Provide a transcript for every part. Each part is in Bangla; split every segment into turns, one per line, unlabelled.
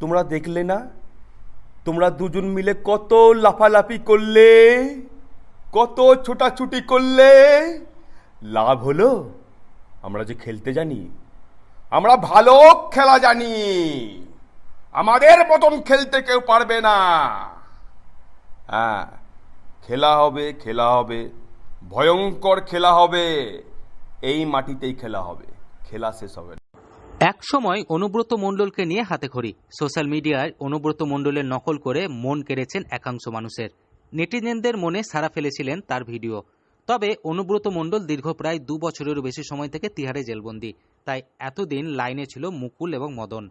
তোমরা দেখলে না, তোমরা দুজন মিলে কত লাফালাফি করলে, কত ছোটাছুটি করলে, লাভ হলো? আমরা যে খেলতে জানি, আমরা ভালো খেলা জানি, আমাদের মতন খেলতে কেউ পারবে না। হ্যাঁ, খেলা হবে, খেলা হবে, ভয়ঙ্কর খেলা হবে, এই মাটিতেই খেলা হবে, খেলা শেষ হবে না।
এক সময় অনুব্রত মণ্ডলকে নিয়ে হাতেখড়ি। সোশ্যাল মিডিয়ায় অনুব্রত মণ্ডলের নকল করে মন কেড়েছেন একাংশ মানুষের। নেটিজেনদের মনে সাড়া ফেলেছিলেন তার ভিডিও। তবে অনুব্রত মণ্ডল দীর্ঘ প্রায় 2 বছরেরও বেশি সময় থেকে তিহারে জেলবন্দি। তাই এতদিন লাইনে ছিল মুকুল এবং মদন।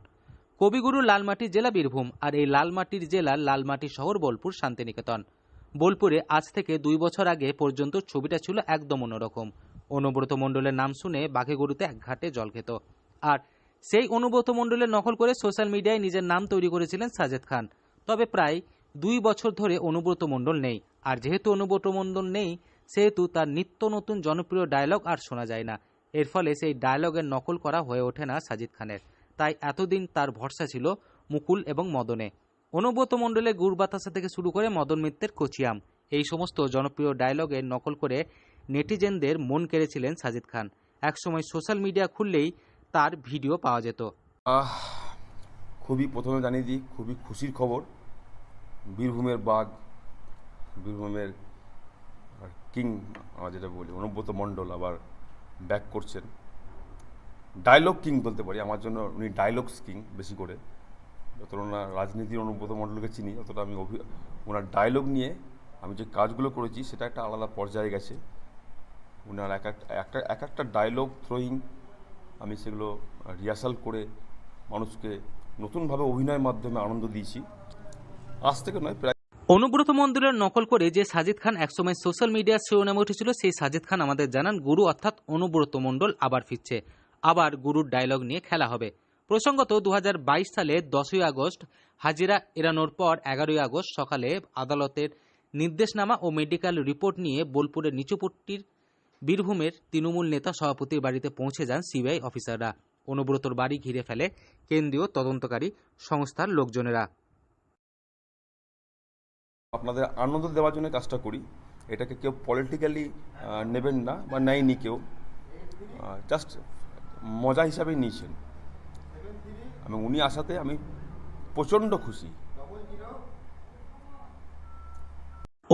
কবিগুরু লালমাটির জেলা বীরভূম, আর এই লালমাটির জেলার লালমাটি শহর বোলপুর শান্তিনিকেতন। বোলপুরে আজ থেকে 2 বছর আগে পর্যন্ত ছবিটা ছিল একদম অন্যরকম। অনুব্রত মণ্ডলের নাম শুনে বাঘেগরুতে এক ঘাটে জল খেত। আর সেই অনুব্রত মণ্ডলের নকল করে সোশ্যাল মিডিয়ায় নিজের নাম তৈরি করেছিলেন সাজেদ খান। তবে প্রায় 2 বছর ধরে অনুব্রত মণ্ডল নেই। আর যেহেতু অনুব্রত মণ্ডল নেই, সেহেতু তার নিত্য নতুন জনপ্রিয় ডায়লগ আর শোনা যায় না। এর ফলে সেই ডায়লগের নকল করা হয়ে ওঠে না সাজিদ খানের। তাই এতদিন তার ভরসা ছিল মুকুল এবং মদনে। অনুব্রত মণ্ডলের গুড় বাতাসা থেকে শুরু করে মদন মিত্রের কচিয়াম, এই সমস্ত জনপ্রিয় ডায়লগের নকল করে নেটিজেনদের মন কেড়েছিলেন সাজিদ খান। একসময় সোশ্যাল মিডিয়া খুললেই তার ভিডিও পাওয়া যেত।
খুবই প্রথমে জানিয়ে দিই, খুবই খুশির খবর। বীরভূমের বাঘ, বীরভূমের কিং যেটা বলি, অনুব্রত মণ্ডল আবার ব্যাক করছেন। ডায়লগ কিং বলতে পারি, আমার জন্য উনি ডায়লগস কিং বেশি করে। যতটা না রাজনীতির অনুব্রত মণ্ডলকে চিনি, অতটা আমি ওনার ডায়লগ নিয়ে আমি যে কাজগুলো করেছি সেটা একটা আলাদা পর্যায়ে গেছে। ওনার এক একটা ডায়লগ থ্রোয়িং আমি সেগুলো রিহার্সাল করে মানুষকে নতুনভাবে অভিনয়ের মাধ্যমে আনন্দ দিয়েছি। আজ থেকে নয়, প্রায়।
অনুব্রত মণ্ডলের নকল করে যে সাজিদ খান একসময় সোশ্যাল মিডিয়ার শিরোনামে উঠেছিল, সেই সাজিদ খান আমাদের জানান গুরু অর্থাৎ অনুব্রত মণ্ডল আবার ফিরছে। আবার গুরুর ডায়লগ নিয়ে খেলা হবে। প্রসঙ্গত 2022 সালে 10ই আগস্ট হাজিরা এড়ানোর পর 11ই আগস্ট সকালে আদালতের নির্দেশনামা ও মেডিকেল রিপোর্ট নিয়ে বোলপুরের নিচুপট্টির বীরভূমের তৃণমূল নেতা সভাপতির বাড়িতে পৌঁছে যান সিবিআই অফিসাররা। অনুব্রতর বাড়ি ঘিরে ফেলে কেন্দ্রীয় তদন্তকারী সংস্থার লোকজনেরা।
আপনাদের আনন্দ দেওয়ার জন্য কাজটা করি, এটাকে কেউ পলিটিক্যালি নেবেন না বা নেয়নি কেউ, জাস্ট মজা হিসাবেই নিয়েছেন। উনি আসাতে আমি প্রচণ্ড খুশি।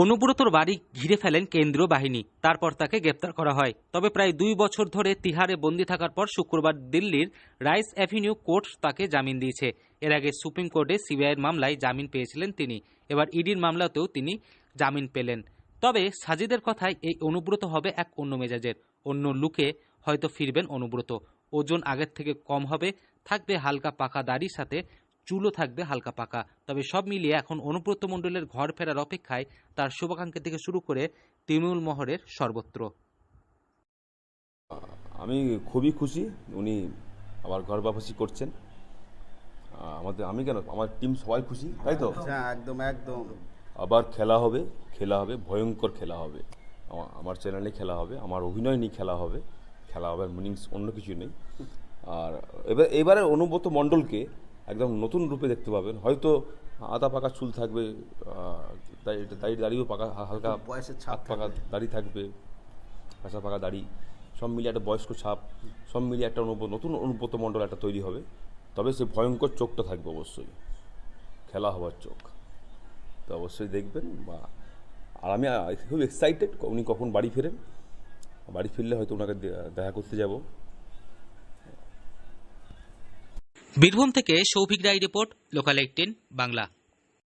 অনুব্রতর বাড়ি ঘিরে ফেলেন কেন্দ্রীয় বাহিনী, তারপর তাকে গ্রেপ্তার করা হয়। তবে প্রায় 2 বছর ধরে তিহারে বন্দী থাকার পর শুক্রবার দিল্লির রাইস অ্যাভিনিউ কোর্ট তাকে জামিন দিয়েছে। এর আগে সুপ্রিম কোর্টে সিবিআইয়ের মামলায় জামিন পেয়েছিলেন তিনি। এবার ইডির মামলাতেও তিনি জামিন পেলেন। তবে সাজিদের কথায় এই অনুব্রত হবে এক অন্য মেজাজের, অন্য লুকে হয়তো ফিরবেন অনুব্রত। ওজন আগের থেকে কম হবে, থাকবে হালকা পাকা দাড়ির সাথে চুলও থাকবে হালকা পাকা। তবে সব মিলিয়ে এখন অনুব্রত মণ্ডলের ঘর ফেরার অপেক্ষায় তার শুভাকাঙ্ক্ষী থেকে শুরু করে তৃণমূল মহলের সর্বত্র।
আমি খুবই খুশি উনি আবার ঘর বাপসি করছেন। আমি কেন, আমার টিম সবাই খুশি, তাই তো?
একদম একদম।
আবার খেলা হবে, খেলা হবে, ভয়ঙ্কর খেলা হবে। আমার চ্যানেলে খেলা হবে, আমার অভিনয় নিয়ে খেলা হবে, খেলা হবে, মিনিংস অন্য কিছু নেই। আর এবারে অনুব্রত মণ্ডলকে একদম নতুন রূপে দেখতে পাবেন। হয়তো আধা পাকা চুল থাকবে, দাড়িও পাকা, হালকা
বয়সের ছাপ
পাকা দাড়ি থাকবে, কাঁচা পাকা দাড়ি, সব মিলিয়ে একটা বয়স্ক ছাপ, সব মিলিয়ে একটা নতুন অনুব্রত মণ্ডল একটা তৈরি হবে। তবে সে ভয়ঙ্কর চোখটা থাকবে অবশ্যই, খেলা হওয়ার চোখ, তো অবশ্যই দেখবেন। আর আমি খুব এক্সাইটেড উনি কখন বাড়ি ফেরেন। বাড়ি ফিরলে হয়তো ওনাকে দেখা করতে যাব।
বীরভূম থেকে সৌভিক রায় রিপোর্ট, লোকাল 18 বাংলা।